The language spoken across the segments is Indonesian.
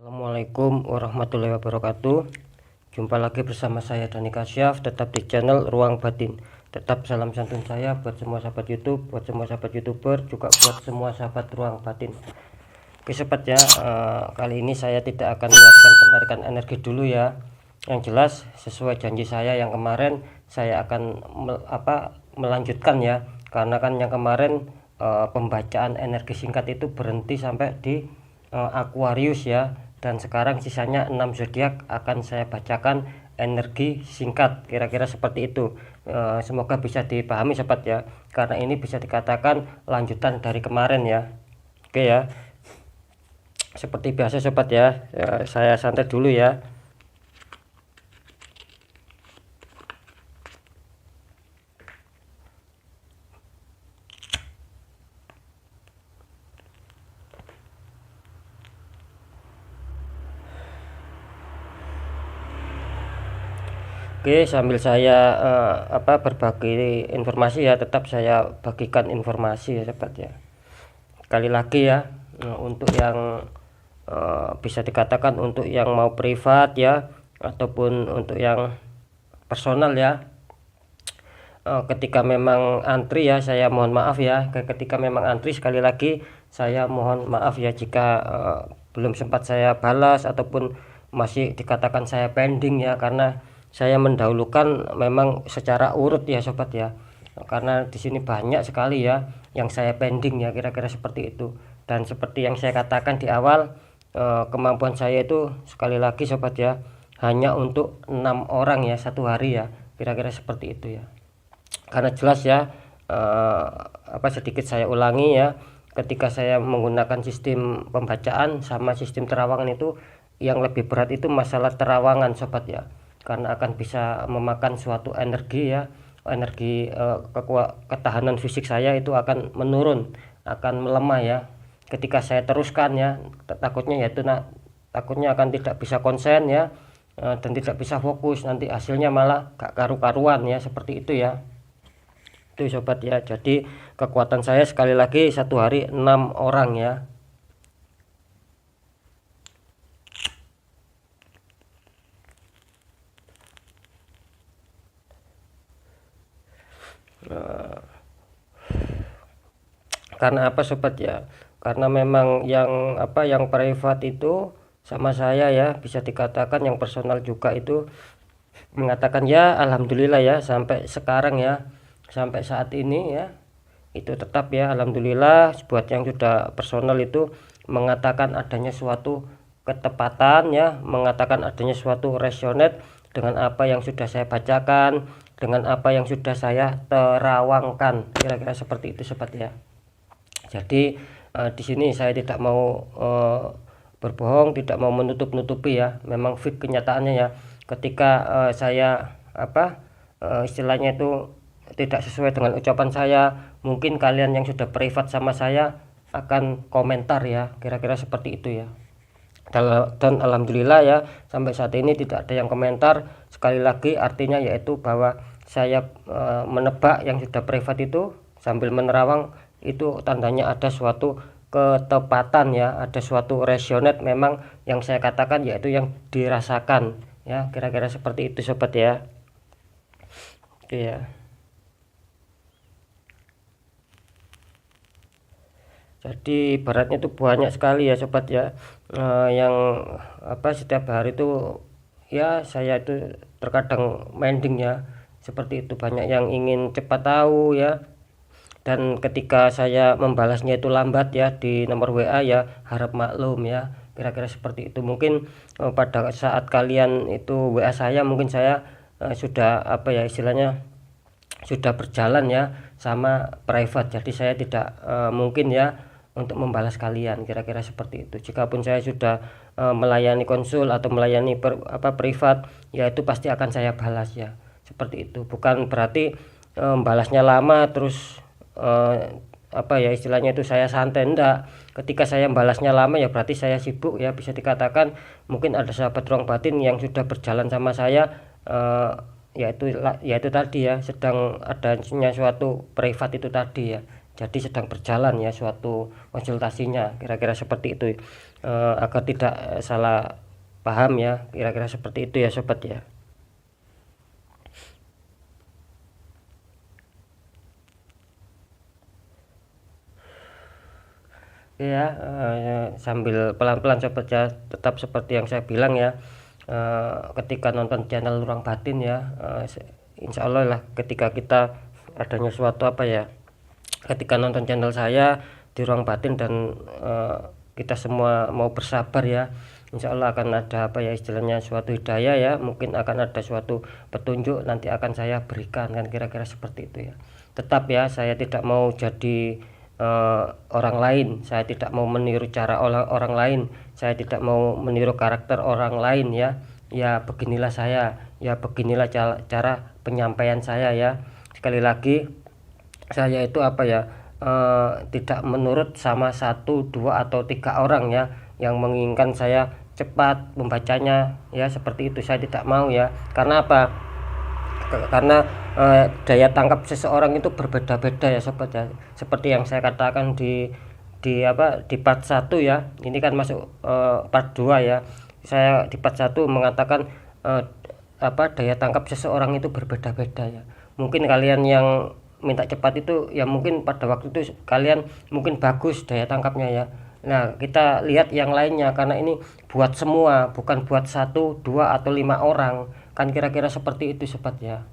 Assalamualaikum warahmatullahi wabarakatuh. Jumpa lagi bersama saya Dani Kasyaf, tetap di channel Ruang Batin. Tetap salam santun saya buat semua sahabat YouTube, buat semua sahabat YouTuber, juga buat semua sahabat Ruang Batin. Oke sobat ya, kali ini saya tidak akan melakukan penarikan energi dulu ya. Yang jelas sesuai janji saya yang kemarin, saya akan melanjutkan ya. Karena kan yang kemarin pembacaan energi singkat itu berhenti sampai di Aquarius ya, dan sekarang sisanya 6 zodiak akan saya bacakan energi singkat, kira-kira seperti itu. Semoga bisa dipahami sobat ya, karena ini bisa dikatakan lanjutan dari kemarin ya. Oke ya, seperti biasa sobat ya, saya santai dulu ya. Oke, sambil saya berbagi informasi ya, tetap saya bagikan informasi ya sobat ya. Sekali lagi ya, untuk yang bisa dikatakan untuk yang mau privat ya, ataupun untuk yang personal ya, ketika memang antri ya, saya mohon maaf ya. Ketika memang antri, sekali lagi saya mohon maaf ya jika belum sempat saya balas ataupun masih dikatakan saya pending ya, karena saya mendahulukan memang secara urut ya sobat ya, karena di sini banyak sekali ya yang saya pending ya, kira-kira seperti itu. Dan seperti yang saya katakan di awal, kemampuan saya itu sekali lagi sobat ya, hanya untuk 6 orang ya satu hari ya, kira-kira seperti itu ya. Karena jelas ya, sedikit saya ulangi ya, ketika saya menggunakan sistem pembacaan sama sistem terawangan itu, yang lebih berat itu masalah terawangan sobat ya, karena akan bisa memakan suatu energi ya, energi ketahanan fisik saya itu akan menurun, akan melemah ya. Ketika saya teruskan ya, takutnya akan tidak bisa konsen ya, dan tidak bisa fokus, nanti hasilnya malah gak karu-karuan ya, seperti itu ya. Itu sobat ya, jadi kekuatan saya sekali lagi satu hari 6 orang ya. Karena apa sobat ya, karena memang yang privat itu sama saya ya, bisa dikatakan yang personal juga itu mengatakan ya alhamdulillah ya, sampai sekarang ya, sampai saat ini ya, itu tetap ya alhamdulillah. Buat yang sudah personal itu mengatakan adanya suatu ketepatan ya, mengatakan adanya suatu resonate dengan apa yang sudah saya bacakan, dengan apa yang sudah saya terawangkan, kira-kira seperti itu sobat ya. Jadi di sini saya tidak mau berbohong, tidak mau menutup-nutupi ya, memang fit kenyataannya ya. Ketika saya istilahnya itu tidak sesuai dengan ucapan saya, mungkin kalian yang sudah privat sama saya akan komentar ya, kira-kira seperti itu ya. Dan alhamdulillah ya, sampai saat ini tidak ada yang komentar. Sekali lagi artinya yaitu bahwa saya menebak yang sudah privat itu sambil menerawang, itu tandanya ada suatu ketepatan ya, ada suatu resonate memang yang saya katakan, yaitu yang dirasakan ya, kira-kira seperti itu sobat ya. Oke ya, jadi ibaratnya itu banyak sekali ya sobat ya, yang setiap hari itu ya saya itu terkadang mending ya, seperti itu. Banyak yang ingin cepat tahu ya, dan ketika saya membalasnya itu lambat ya di nomor WA ya, harap maklum ya, kira-kira seperti itu. Mungkin pada saat kalian itu WA saya, mungkin saya sudah istilahnya sudah berjalan ya sama private, jadi saya tidak mungkin ya untuk membalas kalian, kira-kira seperti itu. Jikapun saya sudah melayani konsul atau melayani privat ya, itu pasti akan saya balas ya, seperti itu. Bukan berarti balasnya lama terus istilahnya itu saya santai, enggak. Ketika saya balasnya lama ya berarti saya sibuk ya, bisa dikatakan. Mungkin ada sahabat Ruang Batin yang sudah berjalan sama saya, yaitu tadi ya, sedang adanya suatu privat itu tadi ya, jadi sedang berjalan ya suatu konsultasinya, kira-kira seperti itu. agar tidak salah paham ya, kira-kira seperti itu ya sobat ya. Ya, sambil pelan-pelan sobat ya, tetap seperti yang saya bilang ya, ketika nonton channel Ruang Batin ya, insya Allah lah ketika kita adanya suatu apa ya, ketika nonton channel saya di Ruang Batin dan kita semua mau bersabar ya, insya Allah akan ada apa ya istilahnya suatu hidayah ya, mungkin akan ada suatu petunjuk nanti akan saya berikan kan, kira-kira seperti itu ya. Tetap ya, saya tidak mau jadi orang lain, saya tidak mau meniru cara orang lain, saya tidak mau meniru karakter orang lain ya. Ya beginilah saya, ya beginilah cara penyampaian saya ya. Sekali lagi saya itu apa ya, tidak menurut sama 1, 2 atau 3 orang ya yang menginginkan saya cepat membacanya ya, seperti itu saya tidak mau ya. Karena apa? Karena daya tangkap seseorang itu berbeda-beda ya sobat ya, seperti yang saya katakan di part 1 ya, ini kan masuk part 2 ya. Saya di part 1 mengatakan daya tangkap seseorang itu berbeda-beda ya. Mungkin kalian yang minta cepat itu ya mungkin pada waktu itu kalian mungkin bagus daya tangkapnya ya. Nah kita lihat yang lainnya, karena ini buat semua, bukan buat 1, 2 atau 5 orang kan, kira-kira seperti itu sobat ya.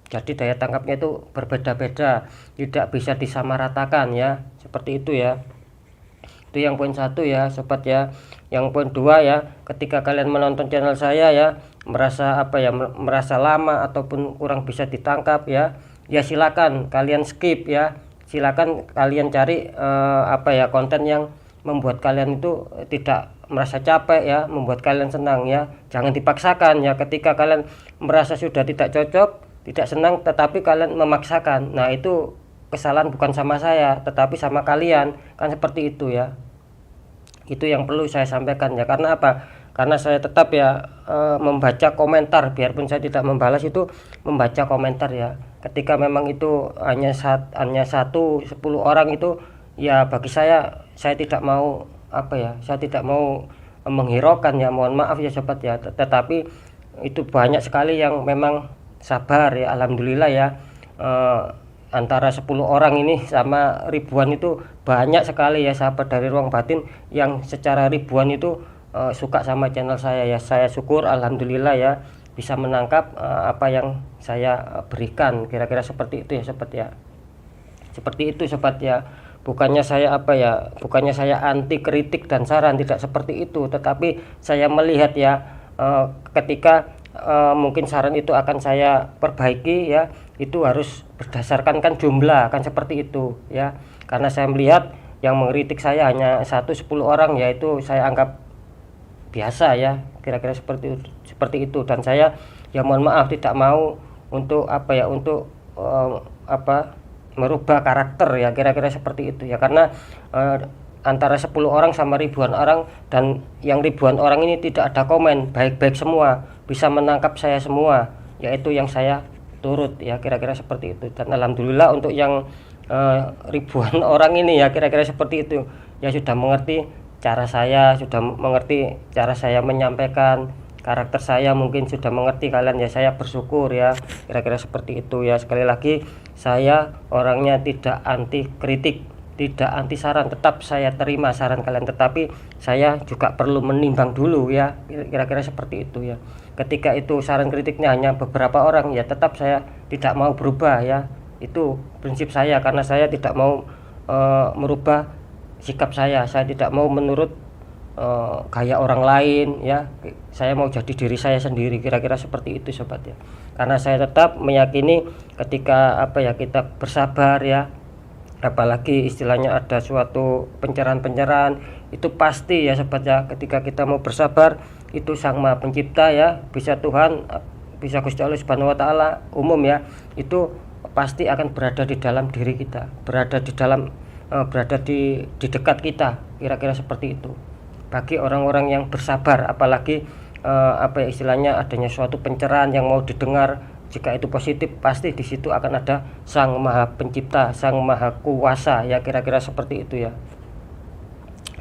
Jadi daya tangkapnya itu berbeda-beda, tidak bisa disamaratakan ya, seperti itu ya. Itu yang poin 1 ya sobat ya. Yang poin 2 ya, ketika kalian menonton channel saya ya merasa apa ya, merasa lama ataupun kurang bisa ditangkap ya, ya silakan kalian skip ya, silakan kalian cari konten yang membuat kalian itu tidak merasa capek ya, membuat kalian senang ya. Jangan dipaksakan ya, ketika kalian merasa sudah tidak cocok, tidak senang tetapi kalian memaksakan, nah itu kesalahan bukan sama saya tetapi sama kalian kan, seperti itu ya. Itu yang perlu saya sampaikan ya. Karena apa? Karena saya tetap ya membaca komentar, biarpun saya tidak membalas itu membaca komentar ya. Ketika memang itu hanya 10 orang itu ya, bagi saya tidak mau saya tidak mau menghiraukan ya, mohon maaf ya sobat ya. Tetapi itu banyak sekali yang memang sabar ya, alhamdulillah ya. Antara 10 orang ini sama ribuan itu banyak sekali ya sahabat dari Ruang Batin yang secara ribuan itu suka sama channel saya ya. Saya syukur alhamdulillah ya bisa menangkap apa yang saya berikan, kira-kira seperti itu ya sobat ya. Seperti itu sobat ya. Bukannya saya bukannya saya anti kritik dan saran, tidak seperti itu, tetapi saya melihat ya ketika mungkin saran itu akan saya perbaiki ya, itu harus berdasarkan kan jumlah kan, seperti itu ya. Karena saya melihat yang mengkritik saya hanya 10 orang, yaitu saya anggap biasa ya, kira-kira seperti itu. Dan saya ya mohon maaf tidak mau untuk merubah karakter ya, kira-kira seperti itu ya. Karena antara 10 orang sama ribuan orang, dan yang ribuan orang ini tidak ada komen, baik-baik semua, bisa menangkap saya semua, yaitu yang saya turut ya, kira-kira seperti itu. Dan alhamdulillah untuk yang ribuan orang ini ya, kira-kira seperti itu ya, sudah mengerti cara saya, sudah mengerti cara saya menyampaikan karakter saya, mungkin sudah mengerti kalian ya, saya bersyukur ya, kira-kira seperti itu ya. Sekali lagi saya orangnya tidak anti kritik, tidak anti saran, tetap saya terima saran kalian, tetapi saya juga perlu menimbang dulu ya, kira-kira seperti itu ya. Ketika itu saran kritiknya hanya beberapa orang ya, tetap saya tidak mau berubah ya, itu prinsip saya. Karena saya tidak mau merubah sikap saya tidak mau menurut gaya orang lain ya, saya mau jadi diri saya sendiri, kira-kira seperti itu sobat ya. Karena saya tetap meyakini ketika kita bersabar ya, apalagi istilahnya ada suatu pencerahan itu pasti ya sobat ya, ketika kita mau bersabar itu Sang Maha Pencipta ya, bisa Tuhan, bisa Gusti Allah Subhanahu wa taala, umum ya, itu pasti akan berada di dalam diri kita, berada di dekat kita, kira-kira seperti itu. Bagi orang-orang yang bersabar, apalagi istilahnya adanya suatu pencerahan yang mau didengar, jika itu positif, pasti di situ akan ada Sang Maha Pencipta, Sang Maha Kuasa ya, kira-kira seperti itu ya.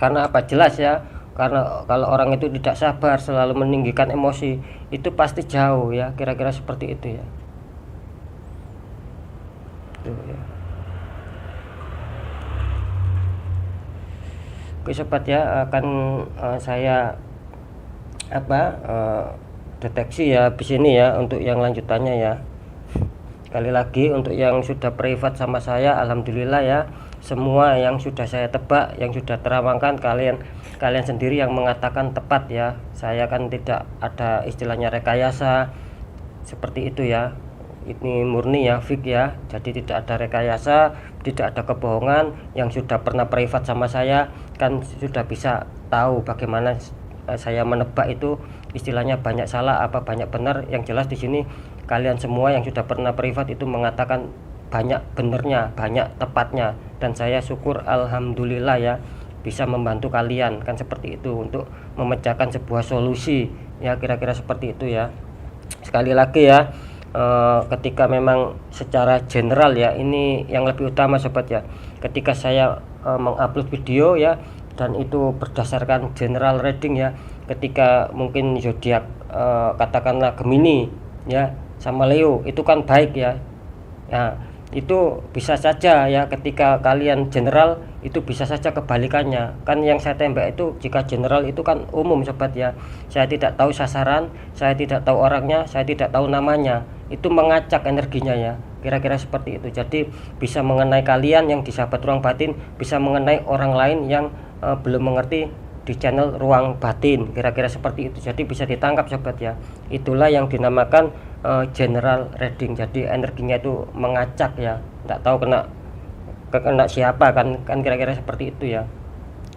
Karena jelas ya, karena kalau orang itu tidak sabar, selalu meninggikan emosi, itu pasti jauh ya, kira-kira seperti itu ya. Tuh, ya. Oke sobat ya, akan saya deteksi ya di sini ya untuk yang lanjutannya ya. Sekali lagi untuk yang sudah privat sama saya, alhamdulillah ya, semua yang sudah saya tebak, yang sudah terawangkan, kalian sendiri yang mengatakan tepat ya. Saya kan tidak ada istilahnya rekayasa seperti itu ya. Ini murni ya, fix ya. Jadi tidak ada rekayasa, tidak ada kebohongan. Yang sudah pernah privat sama saya kan sudah bisa tahu bagaimana saya menebak itu istilahnya banyak salah apa banyak benar. Yang jelas di sini kalian semua yang sudah pernah privat itu mengatakan banyak benernya, banyak tepatnya, dan saya syukur alhamdulillah ya bisa membantu kalian kan seperti itu untuk memecahkan sebuah solusi ya, kira-kira seperti itu ya. Sekali lagi ya, ketika memang secara general ya, ini yang lebih utama sobat ya, ketika saya mengupload video ya, dan itu berdasarkan general reading ya, ketika mungkin zodiak katakanlah Gemini ya sama Leo itu kan baik ya. Nah itu bisa saja ya, ketika kalian general itu bisa saja kebalikannya kan. Yang saya tembak itu jika general itu kan umum sobat ya, saya tidak tahu sasaran, saya tidak tahu orangnya, saya tidak tahu namanya, itu mengacak energinya ya, kira-kira seperti itu. Jadi bisa mengenai kalian yang di sahabat ruang batin, bisa mengenai orang lain yang belum mengerti di channel ruang batin, kira-kira seperti itu. Jadi bisa ditangkap sobat ya, itulah yang dinamakan general reading. Jadi energinya itu mengacak ya, tidak tahu kena siapa kan kira-kira seperti itu ya.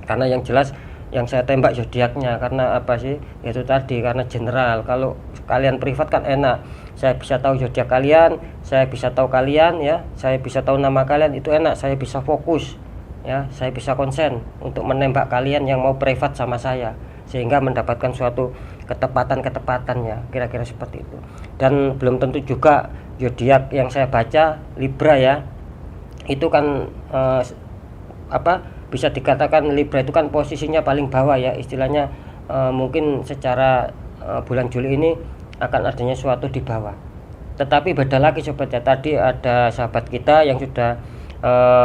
Karena yang jelas yang saya tembak zodiaknya, karena apa sih, itu tadi karena general. Kalau kalian privat kan enak, saya bisa tahu zodiak kalian, saya bisa tahu kalian ya, saya bisa tahu nama kalian, itu enak, saya bisa fokus ya, saya bisa konsen untuk menembak kalian yang mau privat sama saya, sehingga mendapatkan suatu ketepatan-ketepatannya, kira-kira seperti itu. Dan belum tentu juga zodiak yang saya baca Libra ya, itu kan bisa dikatakan Libra itu kan posisinya paling bawah ya, istilahnya mungkin secara bulan Juli ini akan adanya suatu di bawah. Tetapi beda lagi sobat ya, tadi ada sahabat kita yang sudah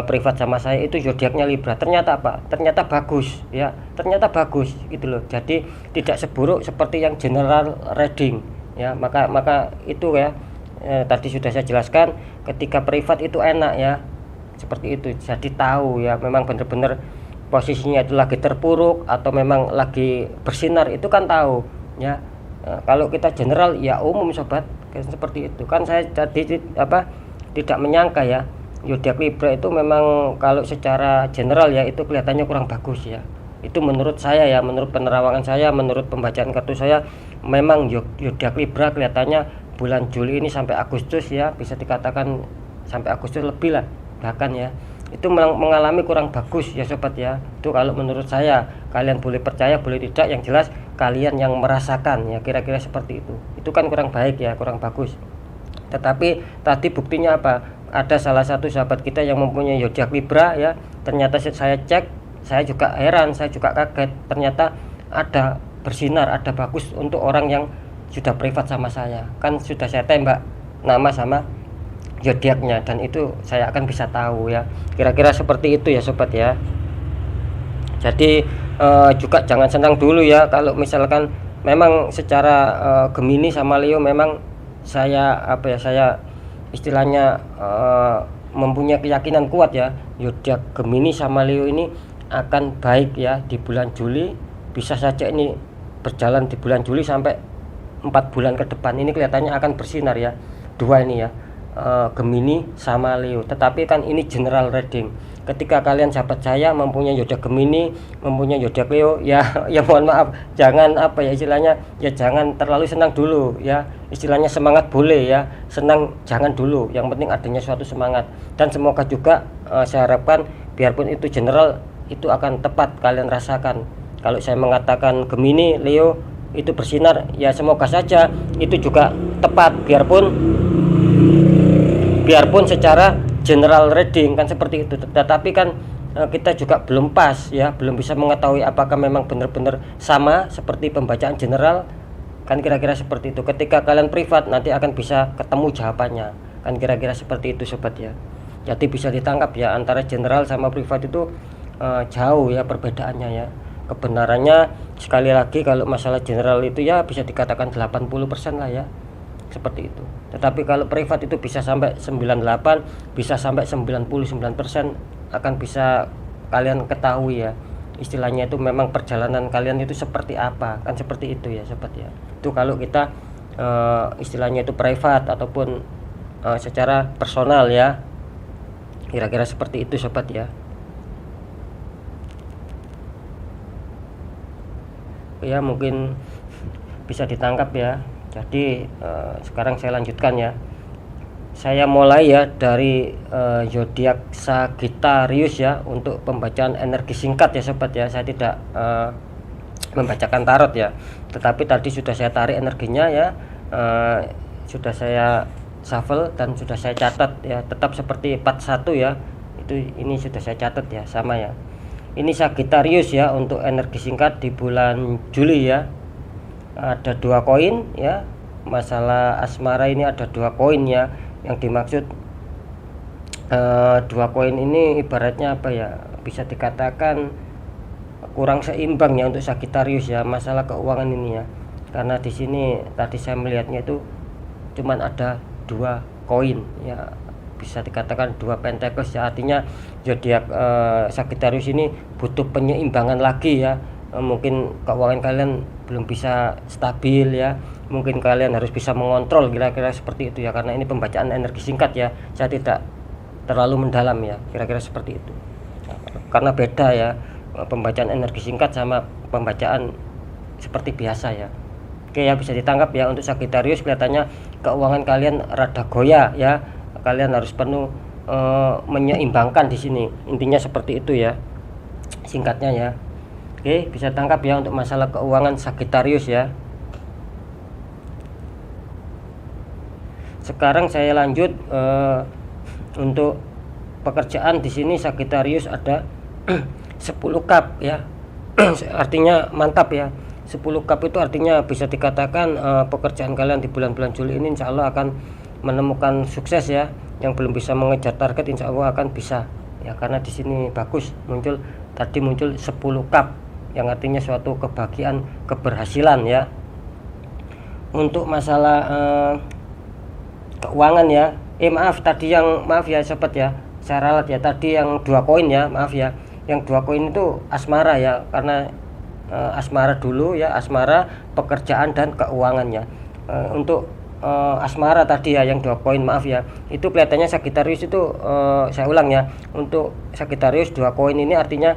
privat sama saya itu zodiaknya Libra, ternyata apa? Ternyata bagus ya, ternyata bagus gitu loh. Jadi tidak seburuk seperti yang general reading ya. Maka itu ya, tadi sudah saya jelaskan, ketika privat itu enak ya, seperti itu. Jadi tahu ya, memang benar-benar posisinya itu lagi terpuruk atau memang lagi bersinar, itu kan tahu ya. Kalau kita general ya umum sobat, seperti itu kan. Saya tadi tidak menyangka ya, zodiak Libra itu memang kalau secara general ya itu kelihatannya kurang bagus ya. Itu menurut saya ya, menurut penerawangan saya, menurut pembacaan kartu saya, memang zodiak Libra kelihatannya bulan Juli ini sampai Agustus ya, bisa dikatakan sampai Agustus lebih lah bahkan ya, itu mengalami kurang bagus ya sobat ya. Itu kalau menurut saya, kalian boleh percaya boleh tidak, yang jelas kalian yang merasakan ya, kira-kira seperti itu. Itu kan kurang baik ya, kurang bagus. Tetapi tadi buktinya apa? Ada salah satu sahabat kita yang mempunyai zodiak Libra ya, ternyata saya cek, saya juga heran, saya juga kaget, ternyata ada bersinar, ada bagus untuk orang yang sudah privat sama saya. Kan sudah saya tembak nama sama zodiaknya, dan itu saya akan bisa tahu ya, kira-kira seperti itu ya sobat ya. Jadi juga jangan senang dulu ya kalau misalkan memang secara Gemini sama Leo memang saya saya istilahnya mempunyai keyakinan kuat ya, zodiak Gemini sama Leo ini akan baik ya di bulan Juli. Bisa saja ini berjalan di bulan Juli sampai 4 bulan ke depan, ini kelihatannya akan bersinar ya, dua ini ya, Gemini sama Leo. Tetapi kan ini general reading. Ketika kalian sahabat saya mempunyai zodiak Gemini, mempunyai zodiak Leo ya, mohon maaf, jangan istilahnya ya, jangan terlalu senang dulu ya. Istilahnya semangat boleh ya, senang jangan dulu. Yang penting adanya suatu semangat, dan semoga juga saya harapkan biarpun itu general, itu akan tepat kalian rasakan. Kalau saya mengatakan Gemini, Leo itu bersinar ya, semoga saja itu juga tepat, biarpun secara general reading kan seperti itu. Tetapi kan kita juga belum pas ya, belum bisa mengetahui apakah memang benar-benar sama seperti pembacaan general, kan kira-kira seperti itu. Ketika kalian privat nanti akan bisa ketemu jawabannya, kan kira-kira seperti itu sobat ya. Jadi bisa ditangkap ya, antara general sama privat itu jauh ya perbedaannya ya. Kebenarannya sekali lagi kalau masalah general itu ya bisa dikatakan 80% lah ya, seperti itu. Tetapi kalau privat itu bisa sampai 98, bisa sampai 99% akan bisa kalian ketahui ya, istilahnya itu memang perjalanan kalian itu seperti apa, kan seperti itu ya sobat ya. Itu kalau kita istilahnya itu privat ataupun secara personal ya, kira-kira seperti itu sobat ya. Ya mungkin bisa ditangkap ya. Jadi sekarang saya lanjutkan ya. Saya mulai ya dari zodiak Sagittarius ya, untuk pembacaan energi singkat ya sobat ya. Saya tidak membacakan tarot ya, tetapi tadi sudah saya tarik energinya ya, sudah saya shuffle dan sudah saya catat ya, tetap seperti part 1 ya. Ini sudah saya catat ya, sama ya. Ini Sagittarius ya, untuk energi singkat di bulan Juli ya. Ada 2 koin ya. Masalah asmara ini ada 2 koin ya. Yang dimaksud 2 koin ini ibaratnya apa ya, bisa dikatakan kurang seimbang ya untuk Sagittarius ya, masalah keuangan ini ya. Karena di sini tadi saya melihatnya itu cuman ada 2 koin ya, bisa dikatakan 2 Pentacles ya. Artinya zodiak Sagittarius ini butuh penyeimbangan lagi ya. Mungkin keuangan kalian belum bisa stabil ya, mungkin kalian harus bisa mengontrol, kira-kira seperti itu ya. Karena ini pembacaan energi singkat ya, saya tidak terlalu mendalam ya, kira-kira seperti itu. Karena beda ya pembacaan energi singkat sama pembacaan seperti biasa ya. Oke ya, bisa ditangkap ya untuk Sagittarius. Kelihatannya keuangan kalian rada goyah ya, kalian harus penuh menyeimbangkan di sini, intinya seperti itu ya singkatnya ya. Oke, bisa tangkap ya untuk masalah keuangan Sagittarius ya. Sekarang saya lanjut untuk pekerjaan. Di sini Sagittarius ada 10 cup ya. Artinya mantap ya. 10 cup itu artinya bisa dikatakan pekerjaan kalian di bulan-bulan Juli ini insya Allah akan menemukan sukses ya. Yang belum bisa mengejar target insya Allah akan bisa ya, karena di sini bagus muncul 10 cup yang artinya suatu kebahagiaan, keberhasilan ya. Untuk masalah keuangan ya, maaf ya sobat ya, saya ralat ya, tadi yang 2 koin ya, maaf ya, yang 2 koin itu asmara ya, karena asmara dulu ya, asmara, pekerjaan dan keuangannya. Untuk asmara tadi ya yang 2 koin, maaf ya, itu kelihatannya Sagittarius itu saya ulang ya, untuk Sagittarius 2 koin ini artinya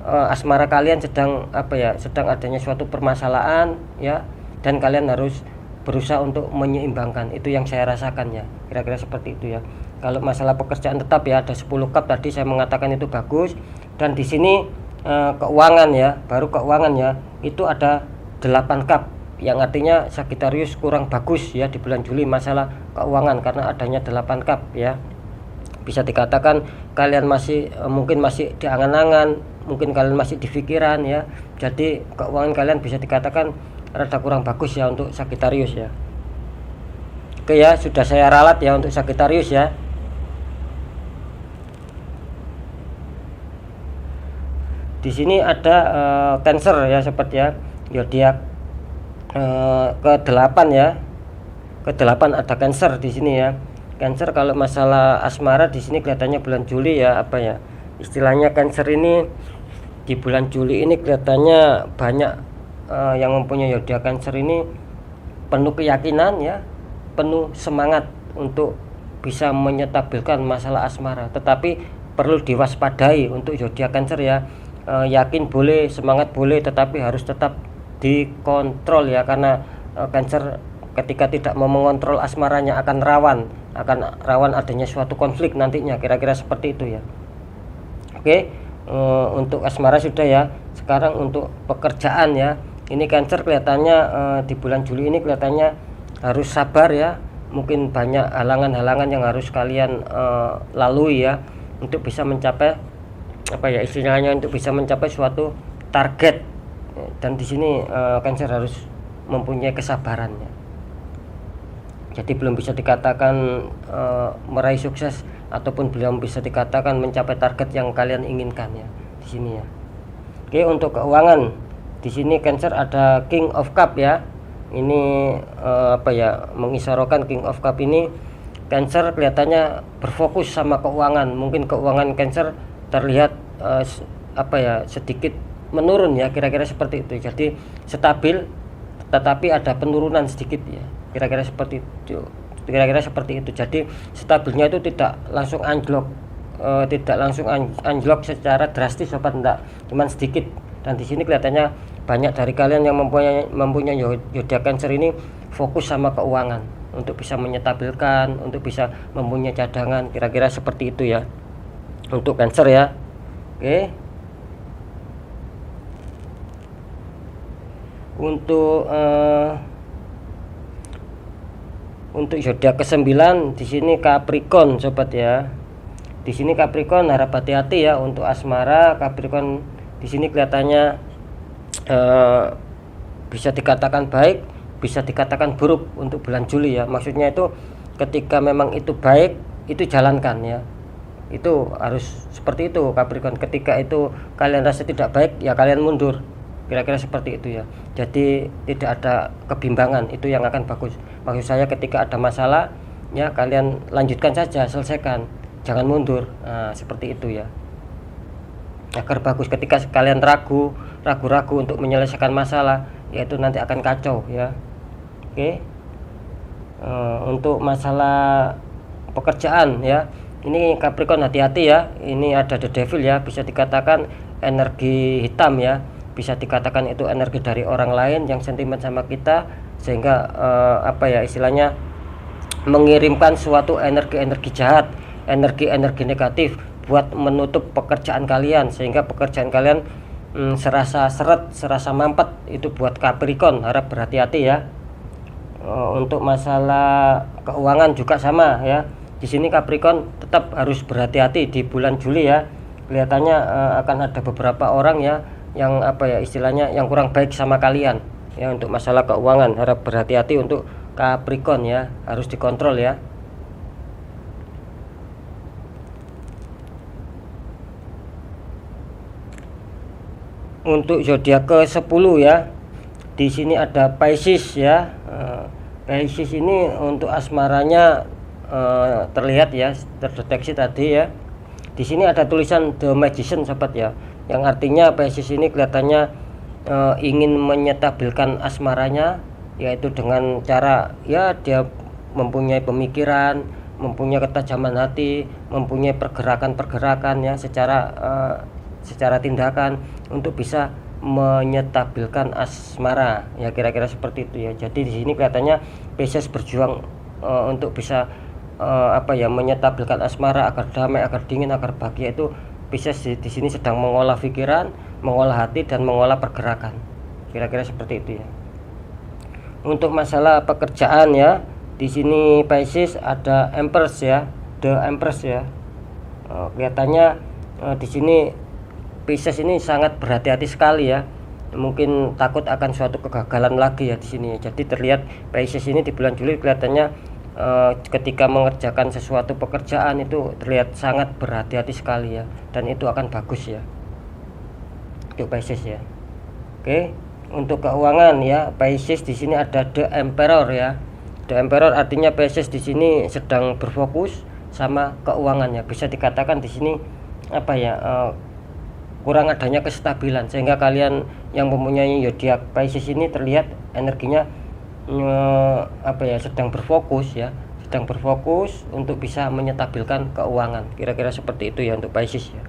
asmara kalian sedang apa ya, sedang adanya suatu permasalahan ya, dan kalian harus berusaha untuk menyeimbangkan. Itu yang saya rasakan ya, kira-kira seperti itu ya. Kalau masalah pekerjaan tetap ya ada 10 cup tadi saya mengatakan itu bagus. Dan di sini keuangan ya, baru keuangan ya, itu ada 8 cup yang artinya Sagittarius kurang bagus ya di bulan Juli masalah keuangan, karena adanya 8 cup ya. Bisa dikatakan kalian masih mungkin masih di angan-angan, mungkin kalian masih di pikiran ya. Jadi keuangan kalian bisa dikatakan rada kurang bagus ya untuk Sagittarius ya. Oke ya, sudah saya ralat ya untuk Sagittarius ya. Di sini ada Cancer ya sobat ya, zodiak ke-8 ya. Ke-8 ada Cancer di sini ya. Cancer kalau masalah asmara di sini kelihatannya bulan Juli ya, apa ya, istilahnya Cancer ini di bulan Juli ini kelihatannya banyak yang mempunyai zodiak Cancer ini penuh keyakinan ya, penuh semangat untuk bisa menyetabilkan masalah asmara. Tetapi perlu diwaspadai untuk zodiak Cancer ya. Yakin boleh, semangat boleh, tetapi harus tetap dikontrol ya, karena Cancer ketika tidak mau mengontrol asmaranya akan rawan adanya suatu konflik nantinya, kira-kira seperti itu ya. Oke, untuk asmara sudah ya. Sekarang untuk pekerjaan ya, ini Cancer kelihatannya di bulan Juli ini kelihatannya harus sabar ya, mungkin banyak halangan-halangan yang harus kalian lalui ya untuk bisa mencapai apa ya istilahnya, untuk bisa mencapai suatu target. Dan di sini Cancer harus mempunyai kesabarannya. Jadi belum bisa dikatakan meraih sukses ataupun belum bisa dikatakan mencapai target yang kalian inginkan ya di sini ya. Oke, untuk keuangan di sini Cancer ada King of Cup ya. Ini apa ya, mengisyaratkan King of Cup ini Cancer kelihatannya berfokus sama keuangan. Mungkin keuangan Cancer terlihat apa ya, sedikit menurun ya, kira-kira seperti itu. Jadi stabil tetapi ada penurunan sedikit ya, kira-kira seperti itu. Jadi stabilnya itu tidak langsung anjlok, secara drastis sobat, enggak, cuman sedikit. Dan di sini kelihatannya banyak dari kalian yang mempunyai zodiak Cancer ini fokus sama keuangan untuk bisa menyetabilkan, untuk bisa mempunyai cadangan, kira-kira seperti itu ya untuk Cancer ya. Oke, untuk zodiak ke-9 di sini Capricorn sobat ya. Di sini Capricorn harap hati-hati ya untuk asmara. Capricorn di sini kelihatannya bisa dikatakan baik, bisa dikatakan buruk untuk bulan Juli ya. Maksudnya itu ketika memang itu baik, itu jalankan ya. Itu harus seperti itu Capricorn. Ketika itu kalian rasa tidak baik ya kalian mundur. Kira-kira seperti itu ya. Jadi tidak ada kebimbangan, itu yang akan bagus. Maksud saya ketika ada masalah ya kalian lanjutkan saja, selesaikan, jangan mundur. Nah, seperti itu ya, agar bagus. Ketika kalian ragu untuk menyelesaikan masalah, yaitu nanti akan kacau ya. Oke. Untuk masalah pekerjaan ya, ini Capricorn hati-hati ya. Ini ada The Devil ya, bisa dikatakan energi hitam ya, bisa dikatakan itu energi dari orang lain yang sentimen sama kita, sehingga apa ya istilahnya, mengirimkan suatu energi-energi jahat, energi-energi negatif buat menutup pekerjaan kalian, sehingga pekerjaan kalian serasa seret, serasa mampet. Itu buat Capricorn, harap berhati-hati ya. Untuk masalah keuangan juga sama ya. Di sini Capricorn tetap harus berhati-hati di bulan Juli ya. Kelihatannya akan ada beberapa orang ya yang apa ya istilahnya, yang kurang baik sama kalian ya. Untuk masalah keuangan harap berhati-hati untuk Capricorn ya, harus dikontrol ya. Untuk zodiak ke-10 ya, di sini ada Pisces ya. Pisces ini untuk asmaranya terlihat ya, terdeteksi tadi ya. Di sini ada tulisan The Magician sobat ya, yang artinya Pisces ini kelihatannya ingin menyetabilkan asmaranya, yaitu dengan cara ya dia mempunyai pemikiran, mempunyai ketajaman hati, mempunyai pergerakan-pergerakan ya secara tindakan untuk bisa menyetabilkan asmara ya, kira-kira seperti itu ya. Jadi di sini kelihatannya Pisces berjuang untuk bisa apa ya, menyetabilkan asmara agar damai, agar dingin, agar bahagia. Itu Pisces di sini sedang mengolah pikiran, mengolah hati, dan mengolah pergerakan, kira-kira seperti itu ya. Untuk masalah pekerjaan ya, di sini Pisces ada Empress ya, The Empress ya. Kelihatannya di sini Pisces ini sangat berhati-hati sekali ya. Mungkin takut akan suatu kegagalan lagi ya di sini. Jadi terlihat Pisces ini di bulan Juli kelihatannya ketika mengerjakan sesuatu pekerjaan itu terlihat sangat berhati-hati sekali ya, dan itu akan bagus ya untuk Pisces ya. Oke, untuk keuangan ya, Pisces di sini ada The Emperor ya. The Emperor artinya Pisces di sini sedang berfokus sama keuangannya. Bisa dikatakan di sini apa ya, kurang adanya kestabilan, sehingga kalian yang mempunyai zodiak Pisces ini terlihat energinya apa ya, sedang berfokus untuk bisa menyetabilkan keuangan, kira-kira seperti itu ya untuk Pisces ya.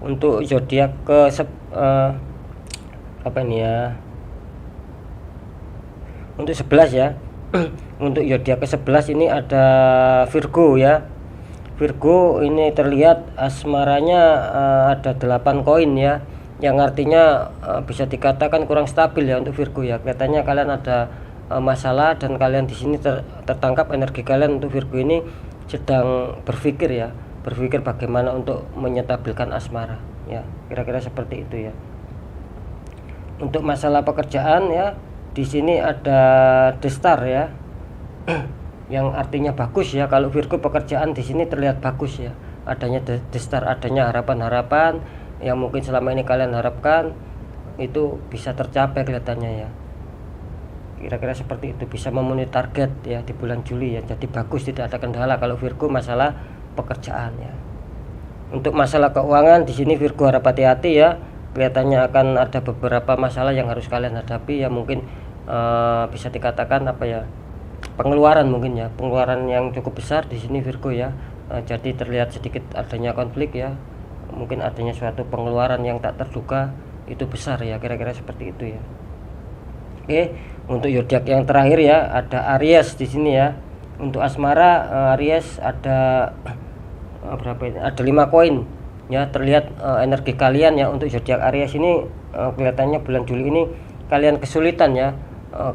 Untuk zodiak ke apa ini ya, untuk 11 ya. Untuk zodiak ke-11 ini ada Virgo ya. Virgo ini terlihat asmaranya ada 8 koin ya. yang artinya bisa dikatakan kurang stabil ya untuk Virgo ya. Kelihatannya kalian ada masalah dan kalian di sini tertangkap energi kalian untuk Virgo ini sedang berpikir ya, berpikir bagaimana untuk menyetabilkan asmara ya, kira-kira seperti itu ya. Untuk masalah pekerjaan ya, di sini ada The Star ya, yang artinya bagus ya. Kalau Virgo pekerjaan di sini terlihat bagus ya, adanya The Star, adanya harapan-harapan yang mungkin selama ini kalian harapkan itu bisa tercapai kelihatannya ya. Kira-kira seperti itu, bisa memenuhi target ya di bulan Juli ya. Jadi bagus, tidak ada kendala kalau Virgo masalah pekerjaan ya. Untuk masalah keuangan di sini Virgo harap hati-hati ya. Kelihatannya akan ada beberapa masalah yang harus kalian hadapi ya, mungkin bisa dikatakan apa ya, pengeluaran mungkin ya, pengeluaran yang cukup besar di sini Virgo ya. Jadi terlihat sedikit adanya konflik ya, mungkin adanya suatu pengeluaran yang tak terduga itu besar ya, kira-kira seperti itu ya. Oke, untuk zodiak yang terakhir ya ada Aries di sini ya. Untuk asmara Aries ada berapa ini? Ada 5 koin ya. Terlihat energi kalian ya untuk zodiak Aries ini kelihatannya bulan Juli ini kalian kesulitan ya.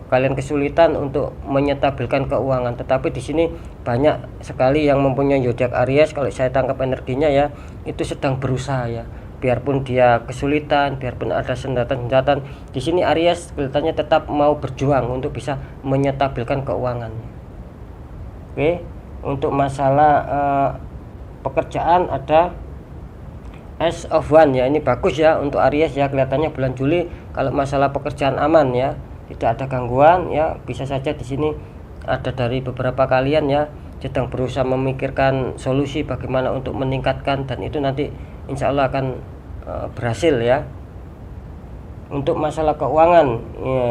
Kalian kesulitan untuk menyetabilkan keuangan, tetapi di sini banyak sekali yang mempunyai zodiak Aries, kalau saya tangkap energinya ya, itu sedang berusaha ya. Biarpun dia kesulitan, biarpun ada sendatan-sendatan, di sini Aries kelihatannya tetap mau berjuang untuk bisa menyetabilkan keuangan. Oke, untuk masalah pekerjaan ada Ace of One ya, ini bagus ya untuk Aries ya. Kelihatannya bulan Juli kalau masalah pekerjaan aman ya, tidak ada gangguan ya. Bisa saja di sini ada dari beberapa kalian ya sedang berusaha memikirkan solusi bagaimana untuk meningkatkan, dan itu nanti insya Allah akan berhasil ya. Untuk masalah keuangan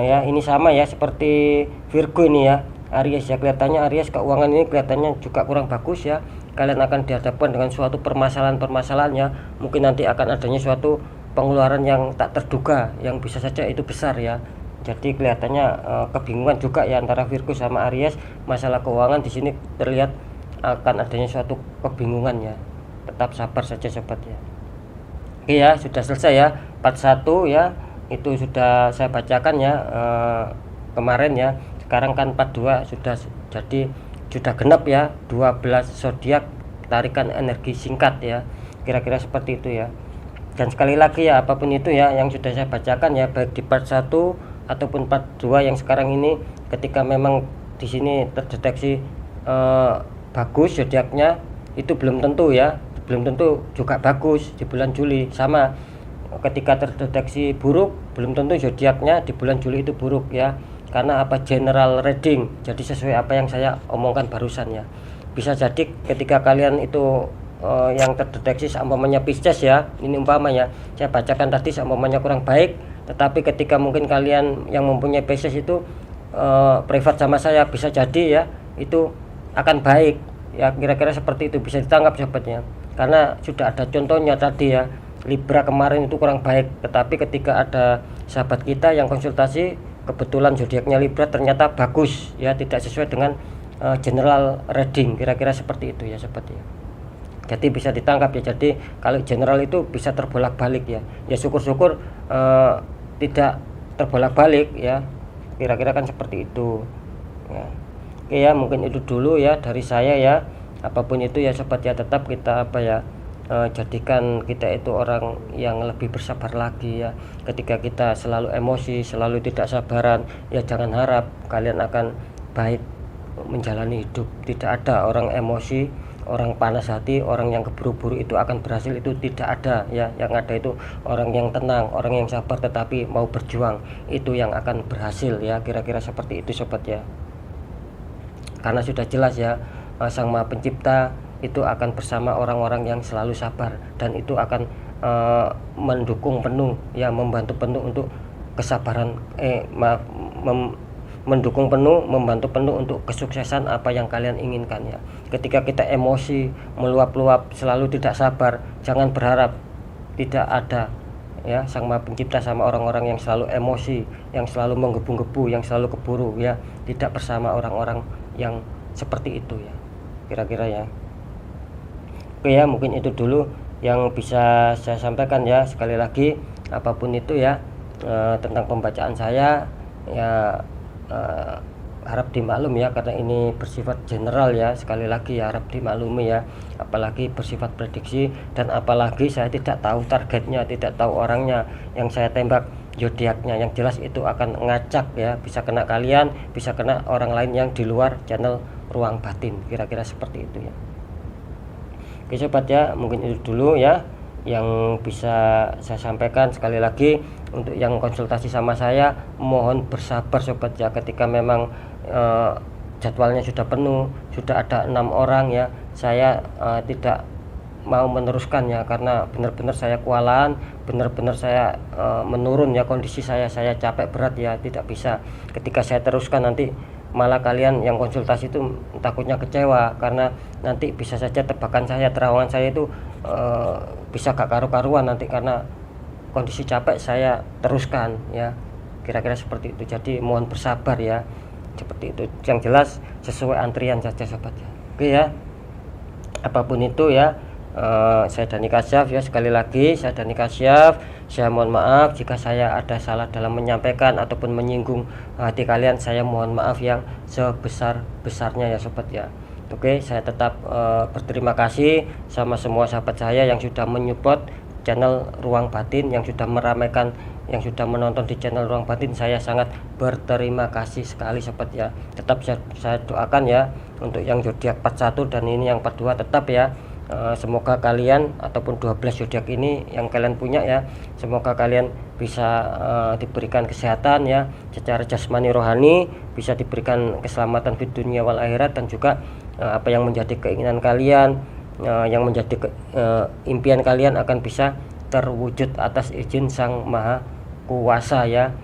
ya ini sama ya seperti Virgo ini ya, Aries ya. Kelihatannya Aries keuangan ini kelihatannya juga kurang bagus ya. Kalian akan dihadapkan dengan suatu permasalahan-permasalahan ya. Mungkin nanti akan adanya suatu pengeluaran yang tak terduga, yang bisa saja itu besar ya. Jadi kelihatannya kebingungan juga ya antara Virgo sama Aries. Masalah keuangan di sini terlihat akan adanya suatu kebingungan ya. Tetap sabar saja sobat ya. Oke ya, sudah selesai ya part 1 ya. Itu sudah saya bacakan ya kemarin ya. Sekarang kan part 2 sudah jadi, sudah genap ya 12 zodiak tarikan energi singkat ya. Kira-kira seperti itu ya. Dan sekali lagi ya, apapun itu ya yang sudah saya bacakan ya, baik di part 1 ataupun part 2 yang sekarang ini, ketika memang di sini terdeteksi bagus zodiaknya, itu belum tentu ya, belum tentu juga bagus di bulan Juli. Sama ketika terdeteksi buruk, belum tentu zodiaknya di bulan Juli itu buruk ya. Karena apa, general reading. Jadi sesuai apa yang saya omongkan barusan ya. Bisa jadi ketika kalian itu yang terdeteksi seumpamanya Pisces ya, ini umpamanya saya bacakan tadi seumpamanya kurang baik, tetapi ketika mungkin kalian yang mempunyai Pisces itu privat sama saya, bisa jadi ya itu akan baik ya. Kira-kira seperti itu, bisa ditangkap sobatnya. Karena sudah ada contohnya tadi ya, Libra kemarin itu kurang baik, tetapi ketika ada sahabat kita yang konsultasi, kebetulan zodiaknya Libra ternyata bagus ya, tidak sesuai dengan general reading. Kira-kira seperti itu ya sobatnya. Jadi bisa ditangkap ya. Jadi kalau general itu bisa terbolak-balik ya. Ya syukur-syukur tidak terbolak-balik ya. Kira-kira kan seperti itu. Ya. Oke ya, mungkin itu dulu ya dari saya ya. Apapun itu ya sobat ya, tetap kita apa ya, jadikan kita itu orang yang lebih bersabar lagi ya. Ketika kita selalu emosi, selalu tidak sabaran, ya jangan harap kalian akan baik menjalani hidup. Tidak ada orang emosi, orang panas hati, orang yang keburu-buru itu akan berhasil, itu tidak ada ya. Yang ada itu orang yang tenang, orang yang sabar tetapi mau berjuang, itu yang akan berhasil ya. Kira-kira seperti itu sobat ya. Karena sudah jelas ya, Sang Maha Pencipta itu akan bersama orang-orang yang selalu sabar, dan itu akan mendukung penuh ya, membantu penuh untuk kesabaran mendukung penuh, membantu penuh untuk kesuksesan apa yang kalian inginkan ya. Ketika kita emosi meluap-luap, selalu tidak sabar, jangan berharap. Tidak ada ya Sang Maha Pencipta sama orang-orang yang selalu emosi, yang selalu menggebu-gebu, yang selalu keburu ya. Tidak bersama orang-orang yang seperti itu ya. Kira-kira ya. Oke ya, mungkin itu dulu yang bisa saya sampaikan ya. Sekali lagi apapun itu ya, tentang pembacaan saya ya, harap dimaklum ya, karena ini bersifat general ya, sekali lagi ya harap dimaklumi ya, apalagi bersifat prediksi, dan apalagi saya tidak tahu targetnya, tidak tahu orangnya yang saya tembak zodiaknya. Yang jelas itu akan ngacak ya, bisa kena kalian, bisa kena orang lain yang di luar channel Ruang Batin, kira-kira seperti itu ya. Oke sobat ya, mungkin itu dulu ya yang bisa saya sampaikan. Sekali lagi untuk yang konsultasi sama saya mohon bersabar sobat ya, ketika memang jadwalnya sudah penuh, sudah ada 6 orang ya, saya tidak mau meneruskan ya, karena benar-benar saya kewalahan, benar-benar saya menurun ya, kondisi saya capek berat ya, tidak bisa ketika saya teruskan nanti malah kalian yang konsultasi itu takutnya kecewa, karena nanti bisa saja tebakan saya, terawangan saya itu bisa gak karu-karuan nanti karena kondisi capek saya teruskan ya, kira-kira seperti itu. Jadi mohon bersabar ya, seperti itu. Yang jelas sesuai antrian saja sobat ya. Oke ya, apapun itu ya, saya Dhani Kasyaf ya, sekali lagi saya Dhani Kasyaf. Saya mohon maaf jika saya ada salah dalam menyampaikan ataupun menyinggung hati kalian. Saya mohon maaf yang sebesar-besarnya ya sobat ya. Oke, saya tetap berterima kasih sama semua sahabat saya yang sudah menyupport channel Ruang Batin, yang sudah meramaikan, yang sudah menonton di channel Ruang Batin. Saya sangat berterima kasih sekali sobat ya. Tetap saya doakan ya untuk yang zodiak 41 dan ini yang 42, tetap ya, semoga kalian ataupun 12 zodiak ini yang kalian punya ya, semoga kalian bisa diberikan kesehatan ya, secara jasmani rohani, bisa diberikan keselamatan di dunia wal akhirat, dan juga apa yang menjadi keinginan kalian, yang menjadi impian kalian akan bisa terwujud atas izin Sang Maha Kuasa ya.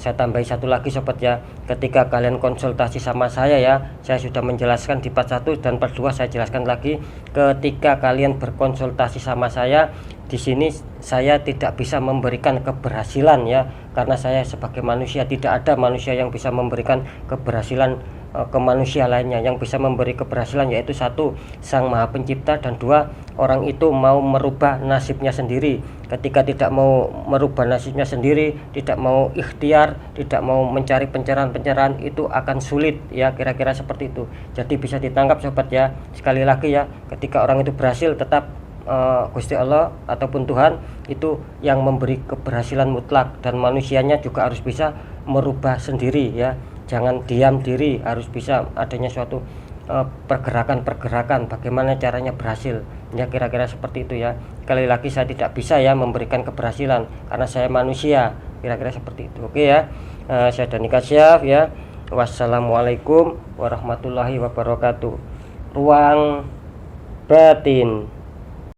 Saya tambahi satu lagi sobat ya, ketika kalian konsultasi sama saya ya, saya sudah menjelaskan di part 1 dan part 2 saya jelaskan lagi. Ketika kalian berkonsultasi sama saya di sini, saya tidak bisa memberikan keberhasilan ya, karena saya sebagai manusia, tidak ada manusia yang bisa memberikan keberhasilan ke manusia lainnya. Yang bisa memberi keberhasilan yaitu satu, Sang Maha Pencipta, dan dua, orang itu mau merubah nasibnya sendiri. Ketika tidak mau merubah nasibnya sendiri, tidak mau ikhtiar, tidak mau mencari pencerahan-pencerahan, itu akan sulit ya, kira-kira seperti itu. Jadi bisa ditangkap sobat ya. Sekali lagi ya, ketika orang itu berhasil, tetap Gusti Allah ataupun Tuhan itu yang memberi keberhasilan mutlak, dan manusianya juga harus bisa merubah sendiri ya. Jangan diam diri, harus bisa adanya suatu pergerakan-pergerakan bagaimana caranya berhasil ya, kira-kira seperti itu ya. Sekali lagi saya tidak bisa ya memberikan keberhasilan karena saya manusia, kira-kira seperti itu. Oke ya, saya Dhani Kasyaf ya. Wassalamualaikum warahmatullahi wabarakatuh. Ruang Batin.